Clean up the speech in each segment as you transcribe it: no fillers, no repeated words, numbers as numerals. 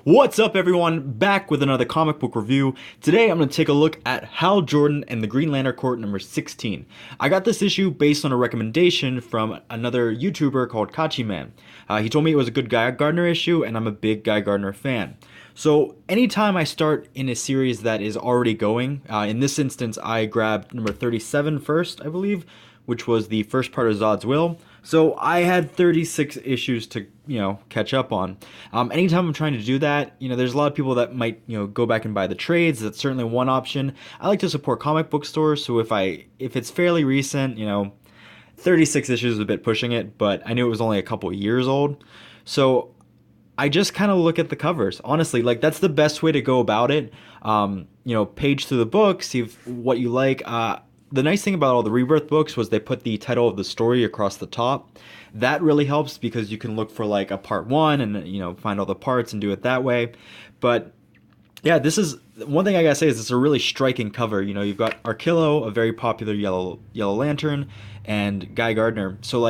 What's up, everyone? Back with another comic book review. Today I'm going to take a look at Hal Jordan and the Green Lantern Corps number 16. I got this issue based on a recommendation from another YouTuber called Kachi Man. He told me it was a good Guy Gardner issue, and I'm a big Guy Gardner fan. So anytime I start in a series that is already going, in this instance I grabbed number 37 first, I believe, which was the first part of Zod's Will. So I had 36 issues to, catch up on. Anytime I'm trying to do that, there's a lot of people that might, go back and buy the trades. That's certainly one option. I like to support comic book stores, so if it's fairly recent, 36 issues is a bit pushing it, but I knew it was only a couple years old. So I just kind of look at the covers. Honestly, that's the best way to go about it. Page through the book, see what you like. The nice thing about all the Rebirth books was they put the title of the story across the top. That really helps because you can look for a part one and find all the parts and do it that way. But yeah, this is one thing I gotta say is it's a really striking cover. You've got Arkillo, a very popular yellow Lantern, and Guy Gardner. So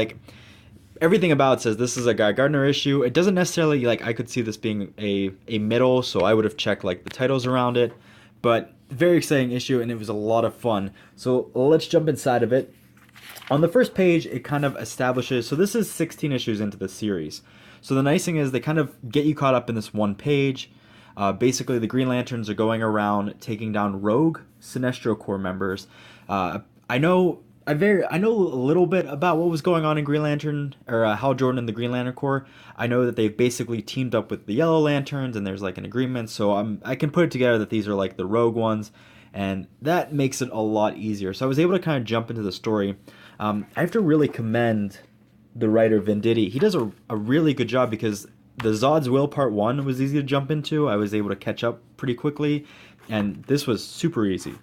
everything about it says this is a Guy Gardner issue. It doesn't necessarily I could see this being a middle, so I would have checked the titles around it. But very exciting issue, and it was a lot of fun. So let's jump inside of it. On the first page, it kind of establishes, so this is 16 issues into the series. So the nice thing is they kind of get you caught up in this one page. Basically, the Green Lanterns are going around taking down rogue Sinestro Corps members. I know a little bit about what was going on in Green Lantern, or Hal Jordan and the Green Lantern Corps. I know that they've basically teamed up with the Yellow Lanterns, and there's an agreement, so I can put it together that these are the rogue ones, and that makes it a lot easier. So I was able to kind of jump into the story. I have to really commend the writer Venditti. He does a really good job because the Zod's Will Part 1 was easy to jump into. I was able to catch up pretty quickly, and this was super easy.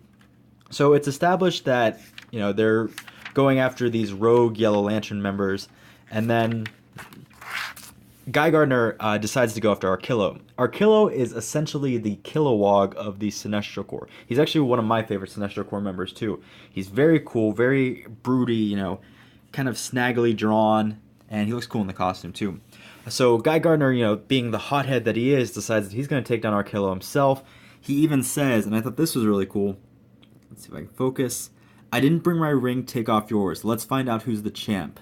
So it's established that they're going after these rogue Yellow Lantern members, and then Guy Gardner decides to go after Arkillo. Arkillo is essentially the Kilowog of the Sinestro Corps. He's actually one of my favorite Sinestro Corps members too. He's very cool, very broody, kind of snaggily drawn, and he looks cool in the costume too. So Guy Gardner, being the hothead that he is, decides that he's going to take down Arkillo himself. He even says, and I thought this was really cool. Let's see if I can focus. I didn't bring my ring, take off yours. Let's find out who's the champ.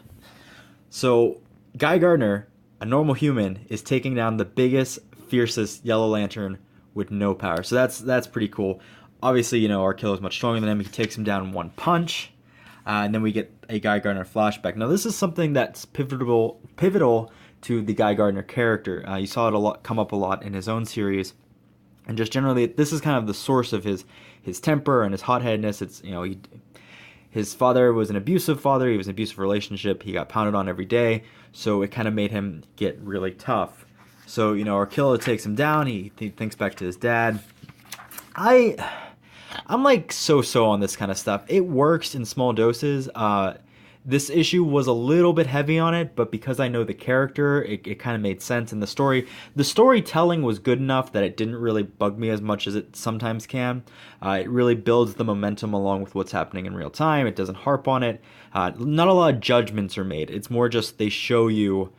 So Guy Gardner, a normal human, is taking down the biggest, fiercest Yellow Lantern with no power. So that's pretty cool. Obviously, Arkillo is much stronger than him. He takes him down in one punch. And then we get a Guy Gardner flashback. Now this is something that's pivotal to the Guy Gardner character. You saw it come up a lot in his own series. And just generally, this is kind of the source of his temper and his hotheadedness. It's his father was an abusive father. He was in an abusive relationship. He got pounded on every day, so it kind of made him get really tough. So Arkillo takes him down. He thinks back to his dad. I'm so on this kind of stuff. It works in small doses. This issue was a little bit heavy on it, but because I know the character, it kind of made sense. And the storytelling was good enough that it didn't really bug me as much as it sometimes can. It really builds the momentum along with what's happening in real time. It doesn't harp on it. Not a lot of judgments are made. It's more just they show you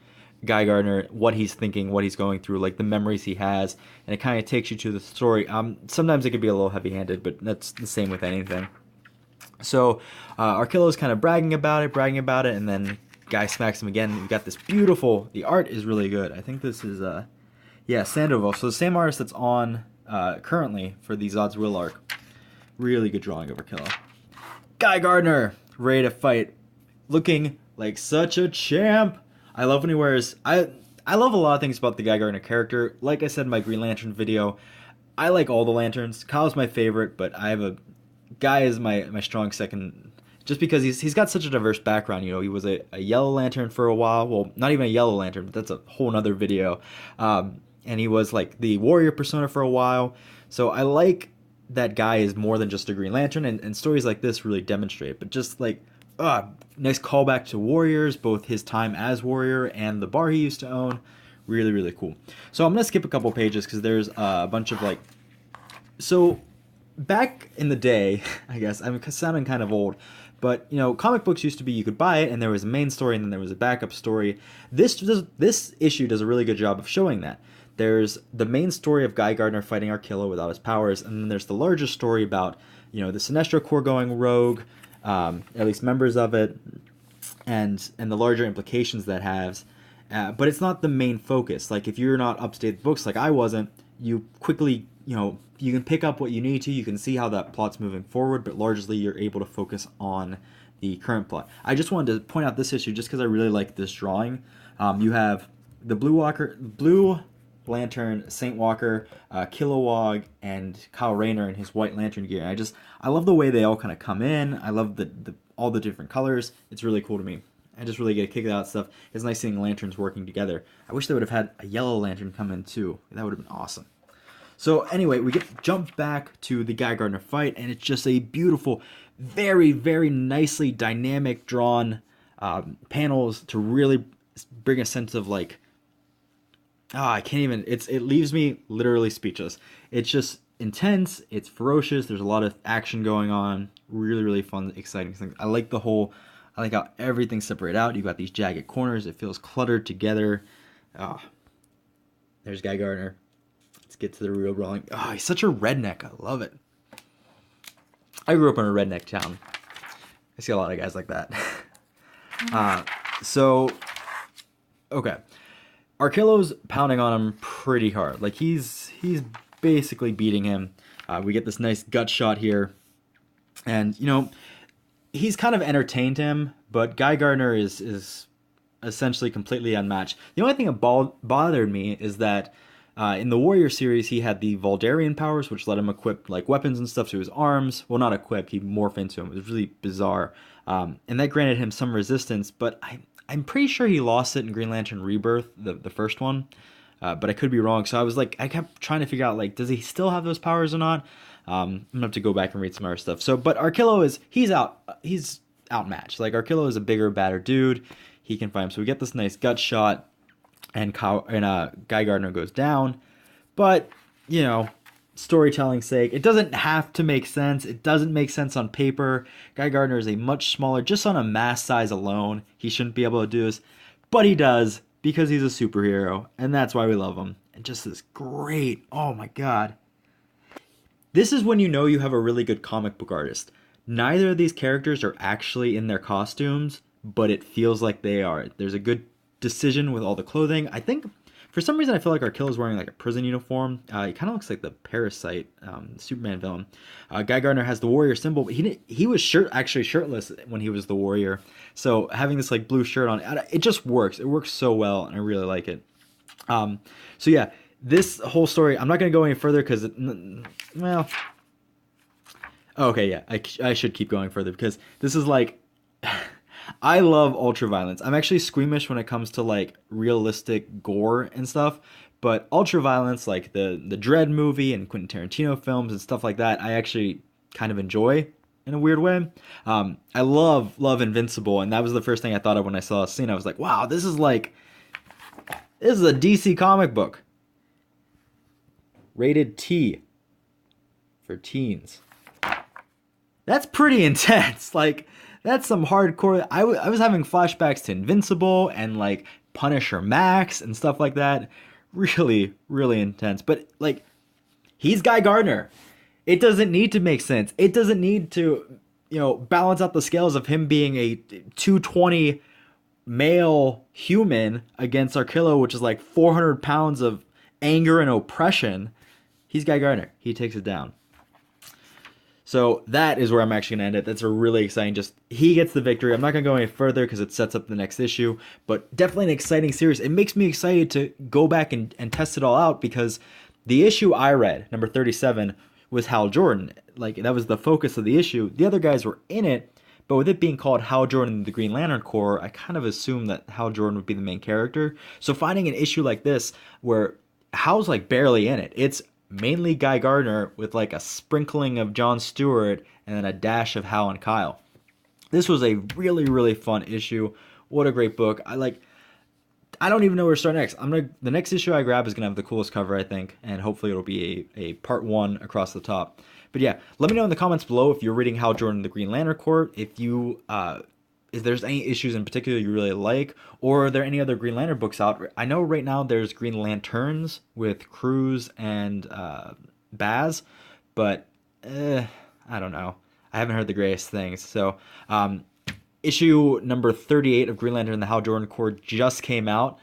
Guy Gardner, what he's thinking, what he's going through, the memories he has, and it kind of takes you to the story. Sometimes it could be a little heavy-handed, but that's the same with anything. So Arkillo's kind of bragging about it, and then Guy smacks him again. We've got this beautiful, the art is really good. I think this is, Sandoval. So the same artist that's on currently for the Zod's Will arc. Really good drawing of Arkillo. Guy Gardner, ready to fight, looking like such a champ. I love when he wears, I love a lot of things about the Guy Gardner character. Like I said in my Green Lantern video, I like all the lanterns. Kyle's my favorite, but Guy is my strong second, just because he's got such a diverse background. He was a Yellow Lantern for a while. Well, not even a Yellow Lantern, but that's a whole nother video. And he was the warrior persona for a while. So I like that Guy is more than just a Green Lantern, and stories like this really demonstrate. But just nice callback to Warriors, both his time as Warrior and the bar he used to own. Really, really cool. So I'm gonna skip a couple pages because there's a bunch of so. Back in the day, I guess, I'm sounding kind of old, but, comic books used to be you could buy it, and there was a main story, and then there was a backup story. This issue does a really good job of showing that. there's the main story of Guy Gardner fighting Arkilla without his powers, and then there's the larger story about, the Sinestro Corps going rogue, at least members of it, and the larger implications that has. But it's not the main focus. Like, if you're not up to date with books like I wasn't, you quickly, you can pick up what you need to. You can see how that plot's moving forward, but largely you're able to focus on the current plot. I just wanted to point out this issue just because I really like this drawing. You have the Blue Lantern, Saint Walker, Kilowog, and Kyle Rayner in his White Lantern gear. And I love the way they all kind of come in. I love all the different colors. It's really cool to me. I just really get a kick out of stuff. It's nice seeing lanterns working together. I wish they would have had a yellow lantern come in too. That would have been awesome. So anyway, we get jumped back to the Guy Gardner fight, and it's just a beautiful, very, very nicely dynamic drawn panels to really bring a sense of like, I can't even, it leaves me literally speechless. It's just intense, it's ferocious, there's a lot of action going on, really, really fun, exciting things. I like how everything's separated out. You've got these jagged corners, it feels cluttered together. There's Guy Gardner. Let's get to the real drawing. He's such a redneck, I love it. I grew up in a redneck town. I see a lot of guys like that. Okay. Arkillo's pounding on him pretty hard. Like, he's basically beating him. We get this nice gut shot here. And, he's kind of entertained him, but Guy Gardner is essentially completely unmatched. The only thing that bothered me is that in the Warrior series, he had the Voldarian powers, which let him equip like weapons and stuff to his arms. Well, not equipped, he morphed into them. It was really bizarre. And that granted him some resistance, but I'm pretty sure he lost it in Green Lantern Rebirth, the first one. But I could be wrong. So I kept trying to figure out, like, does he still have those powers or not? I'm gonna have to go back and read some other stuff. But Arkillo he's outmatched. Like, Arkillo is a bigger, badder dude. He can fight him. So we get this nice gut shot, and Guy Gardner goes down. But, storytelling's sake, it doesn't have to make sense. It doesn't make sense on paper. Guy Gardner is a much smaller, just on a mass size alone, he shouldn't be able to do this. But he does, because he's a superhero, and that's why we love him. And just this great, oh my god. This is when you know you have a really good comic book artist. Neither of these characters are actually in their costumes, but it feels like they are. There's a good decision with all the clothing. I think, for some reason, I feel like Arkillo's wearing like a prison uniform. He kind of looks like the Parasite, Superman villain. Guy Gardner has the Warrior symbol, but he was actually shirtless when he was the Warrior. So having this like blue shirt on, it just works. It works so well, and I really like it. So yeah, this whole story, I'm not going to go any further because, well, okay, yeah, I should keep going further because this is like, I love ultraviolence. I'm actually squeamish when it comes to like realistic gore and stuff, but ultraviolence, like the Dredd movie and Quentin Tarantino films and stuff like that, I actually kind of enjoy in a weird way. I love Invincible, and that was the first thing I thought of when I saw a scene. I was like, wow, this is a DC comic book. Rated T for teens. That's pretty intense. Like, that's some hardcore. I was having flashbacks to Invincible and like Punisher Max and stuff like that. Really, really intense. But like, he's Guy Gardner. It doesn't need to make sense. It doesn't need to, balance out the scales of him being a 220 male human against Arkillo, which is like 400 pounds of anger and oppression. He's Guy Gardner. He takes it down. So that is where I'm actually going to end it. That's a really exciting, he gets the victory. I'm not going to go any further because it sets up the next issue, but definitely an exciting series. It makes me excited to go back and test it all out because the issue I read, number 37, was Hal Jordan. Like, that was the focus of the issue. The other guys were in it, but with it being called Hal Jordan and the Green Lantern Corps, I kind of assumed that Hal Jordan would be the main character. So finding an issue like this where Hal's like barely in it, it's mainly Guy Gardner with like a sprinkling of John Stewart and then a dash of Hal and Kyle. This was a really, really fun issue. What a great book. I don't even know where to start next. The next issue I grab is gonna have the coolest cover, I think, and hopefully it'll be a part 1 across the top. But yeah, let me know in the comments below if you're reading Hal Jordan the Green Lantern Corps, if you if there's any issues in particular you really like, or are there any other Green Lantern books out? I know right now there's Green Lanterns with Cruz and Baz, but I don't know. I haven't heard the greatest things. So, issue number 38 of Green Lantern and the Hal Jordan Corps just came out.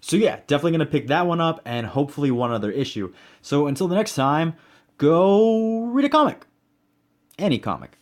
So yeah, definitely gonna pick that one up and hopefully one other issue. So until the next time, go read a comic. Any comic.